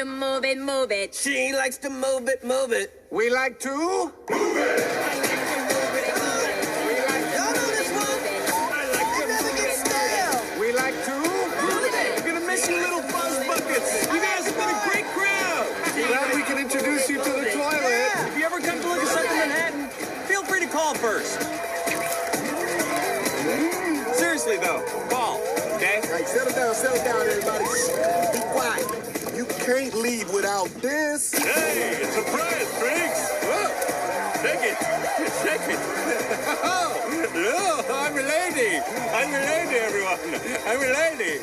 to move it, move it. She likes to move it, move it. We like to move it. Y'all know this one? It doesn't get stale. We like to move it. We're gonna miss you, little fuzz buckets. You guys have been a great crowd. Glad we can introduce you to the toilet. If you ever come to look us up in Manhattan, feel free to call first. Seriously though, call, okay? Hey, settle down, everybody. Shh, be quiet. You can't leave without this. Hey, surprise, freaks! Whoa. Shake it, no, I'm a lady, everyone. I'm a lady.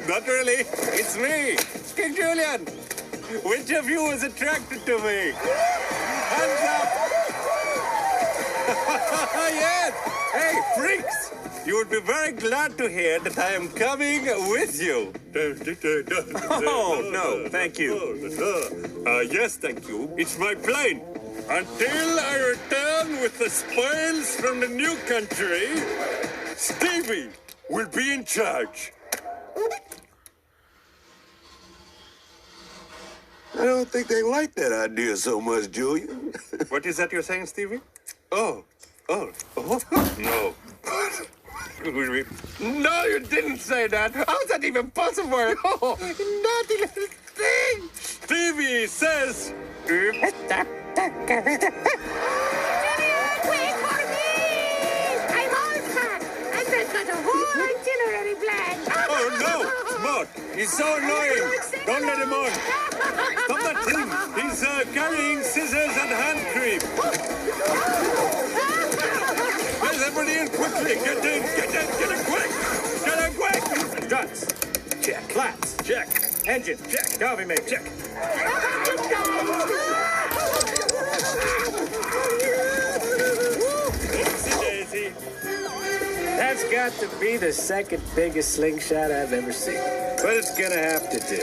Not really, it's me, King Julian. Which of you was attracted to me? Hands up! Yes! Hey, freaks! You would be very glad to hear that I am coming with you. Oh, no, thank you. Yes, thank you. It's my plane. Until I return with the spoils from the new country, Stevie will be in charge. I don't think they like that idea so much, Julian. What is that you're saying, Stevie? Oh. No. No, you didn't say that. How is that even possible? Oh, naughty little thing. Stevie says... Wait for me! I'm all packed. And I've got a whole itinerary planned. Oh, no! Smart! He's so annoying! Don't let him on! Stop that thing! He's carrying scissors and hand cream! Get everybody in quickly! Get in quick! Get in quick! Guts, check. Flaps, check. Engine, check. Coffee mate, check. Daisy. That's got to be the second biggest slingshot I've ever seen. But it's gonna have to do.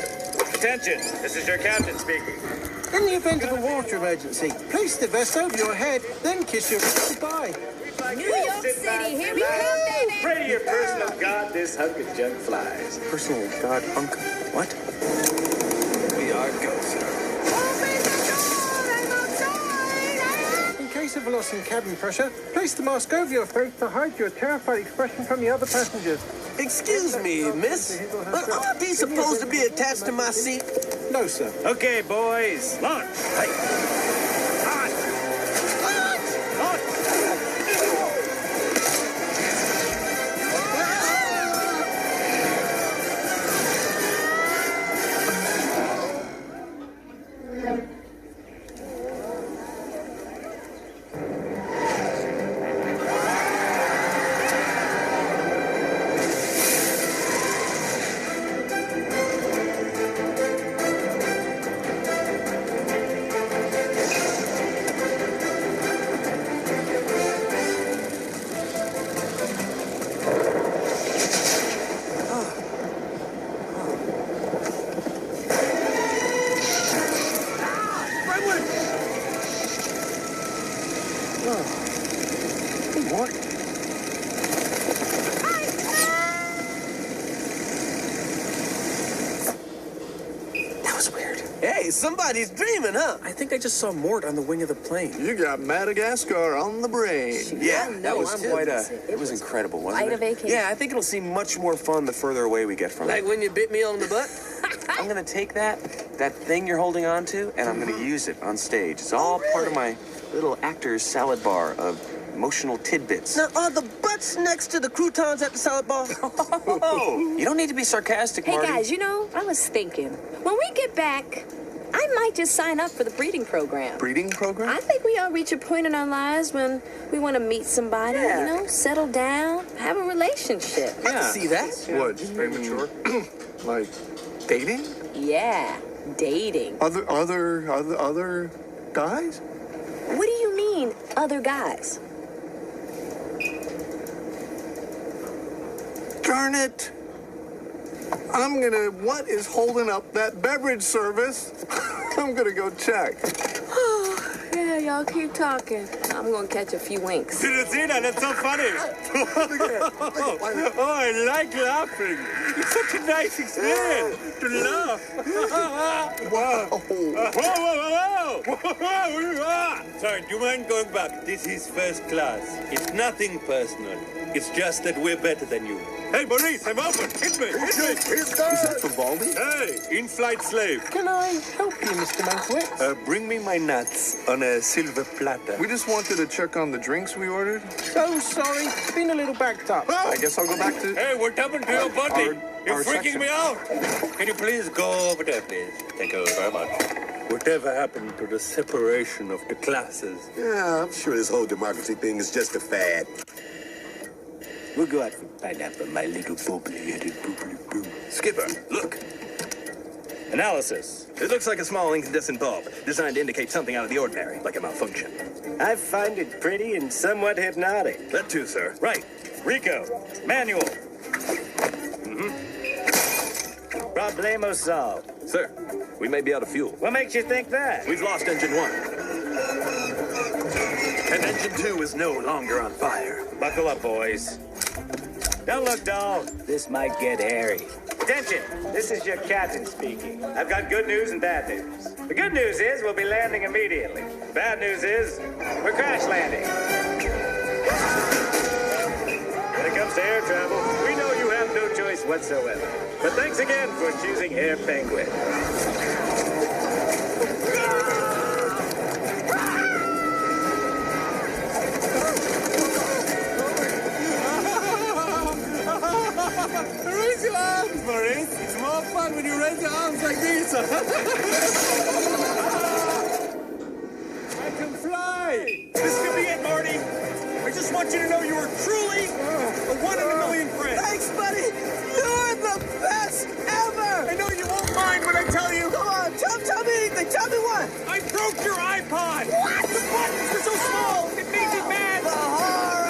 Attention, this is your captain speaking. In the event of a water emergency, place the vest over your head, then kiss your goodbye. New York City, here we come, baby. Pray to your personal god, this hunk of junk flies. Personal God, uncle. What? We are ghosts. Open the door, I'm outside. In case of a loss in cabin pressure, place the mask over your face to hide your terrified expression from the other passengers. Excuse me, miss, but aren't these supposed to be attached to my seat? No, sir. Okay, boys, launch. Hey. Hey, somebody's dreaming, huh? I think I just saw Mort on the wing of the plane. You got Madagascar on the brain. Yeah, That was it was incredible, wasn't Quite it? a vacation. Yeah, I think it'll seem much more fun the further away we get from Like it. when you bit me on the butt? I'm gonna take that thing you're holding on to, and I'm gonna use it on stage. It's all part of my little actor's salad bar of emotional tidbits. Now, are the butts next to the croutons at the salad bar? Oh, you don't need to be sarcastic, Hey, Marty. guys, you know, I was thinking, when we get back, I might just sign up for the breeding program. Breeding program? I think we all reach a point in our lives when we want to meet somebody, you know, settle down, have a relationship. I can see that. What? Premature? Like dating? Yeah, dating. Other guys? What do you mean, other guys? Darn it. What is holding up that beverage service? I'm gonna go check. Yeah, y'all keep talking. I'm gonna catch a few winks. Did you see that? That's so funny. Oh, I like laughing. It's such a nice experience to laugh. Wow. Whoa. Sorry, do you mind going back? This is first class. It's nothing personal. It's just that we're better than you. Hey, Maurice, I'm open. Hit me. Is that Vivaldi? Hey, in-flight slave. Can I help you, Mr. Mankiewicz? Bring me my nuts on a silver platter. We just wanted to check on the drinks we ordered. So sorry, been a little backed up. I guess I'll go back to... Hey, what happened to your body? You're our freaking section. me out. Can you please go over there, please? Thank you very much. Whatever happened to the separation of the classes? Yeah, I'm sure this whole democracy thing is just a fad. We'll go out for pineapple, my little bubbly-headed boobly-boo. Skipper, look. Analysis. It looks like a small incandescent bulb, designed to indicate something out of the ordinary, like a malfunction. I find it pretty and somewhat hypnotic. That too, sir. Right. Rico. Manual. Problemo solved. Sir, we may be out of fuel. What makes you think that? We've lost engine 1. And engine 2 is no longer on fire. Buckle up, boys. Don't look dull. This might get hairy. Attention! This is your captain speaking. I've got good news and bad news. The good news is we'll be landing immediately. Bad news is we're crash landing. When it comes to air travel, we know you have no choice whatsoever. But thanks again for choosing Air Penguin. Raise your arms, Maurice. It's more fun when you raise your arms like this. I can fly. This could be it, Marty. I just want you to know you were truly a one in a million friend. Thanks, buddy. You're the best ever. I know you won't mind when I tell you. Come on, tell me anything. Tell me what. I broke your iPod. What? The buttons were so small. It made me mad. The horror.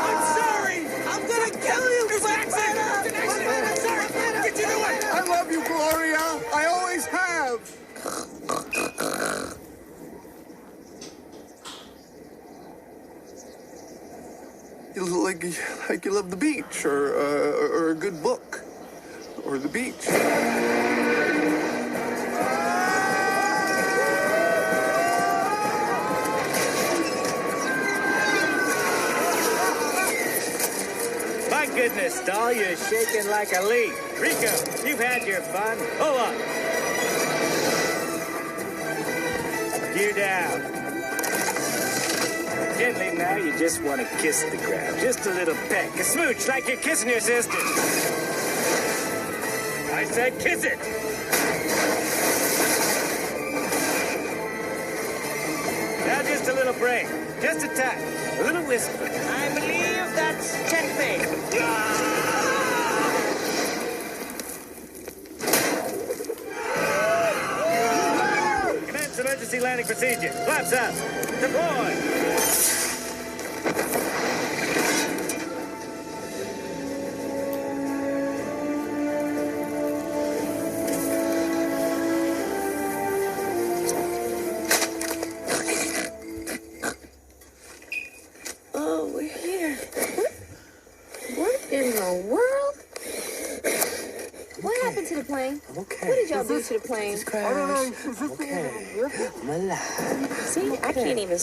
I'm sorry. I'm gonna kill you. It was an accident. It was an accident. I'm sorry. Did you do it? I love you, Gloria. I always have. You look like you love the beach, or a good book, or the beach. My goodness, doll, you're shaking like a leaf. Rico, you've had your fun. Hold on. Gear down. Gently now, you just want to kiss the ground. Just a little peck, a smooch, like you're kissing your sister. I said kiss it. Now just a little break. Just a touch. A little whisper. I believe that's checkmate. Commence emergency landing procedure. Flaps up. Deploy. Oh, we're here. What in the world? What happened to the plane? Okay. What did y'all do to the plane? Okay. I'm alive. See, I can't even.